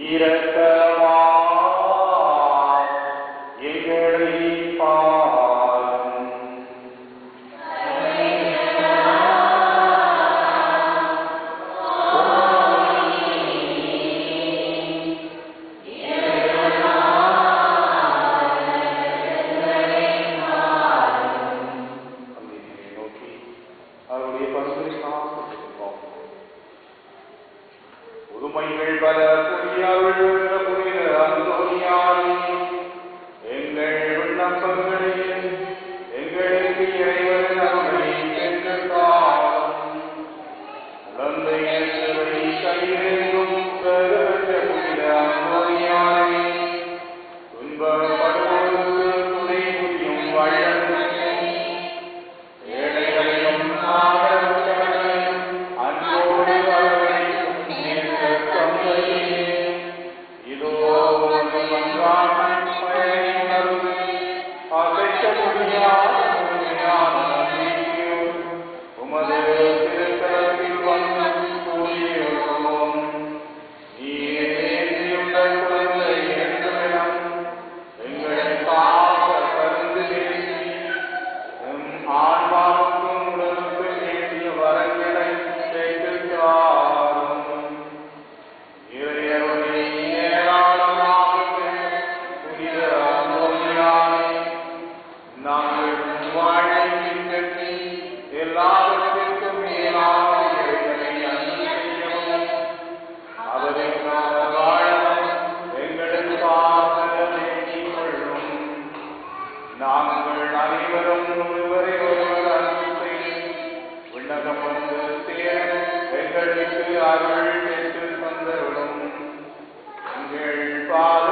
இரக்கமாய் எங்களைப் பாரும். அவருடைய பரிசுத்தமான புதுமைகள் பல புதிய அந்தோனியாரே, எங்கள் விண்ணப்பங்களையும் எங்களுக்கு இறைவன் அருளை பெற்றுத் தாரும். குழந்தைகளை கையிலும் பெருத்த புனித அந்தோனியாரே, துன்பப்படுவோருக்கு துணை புரியும் வள்ளலையும் ஏழைகளையும் ஆதரவற்றவர்களையும் அன்போடு அரவணைக்கும் நேசத் தந்தையே, இதோ உமது மன்றாட்டின் பயனை உணர்ந்து அசைக்க முடியாத முழுமையான நம்பிக்கையோடு உமது திருத்தலத்தில் வந்து கூடியிருக்கிறோம். நீர் நேசியுள்ள குழந்தை என்றுமெல்லாம் எங்களுக்காக பரிந்து பேசி எம் ஆன்மாவுக்கும் உடலுக்கும் வேண்டிய வரங்களை பெற்றுத் தாரும். இறையருளை ஏராளமாக பெற்ற புனித அந்தோனியாரே, நாங்கள் வாழ்வை பின்பற்றி எல்லாவற்றிற்கும் மேலான இறைவனை அன்பு செய்யவும் அவருக்காக வாழவும் எங்களுக்காக வேண்டிக் கொள்ளும். நாங்கள் அனைவரும் ஒருவரை ஒருவர் அன்பு செய்து விண்ணகம் வந்து சேர எங்களுக்கு அருள் பெற்று தந்தருளும். எங்கள் பாத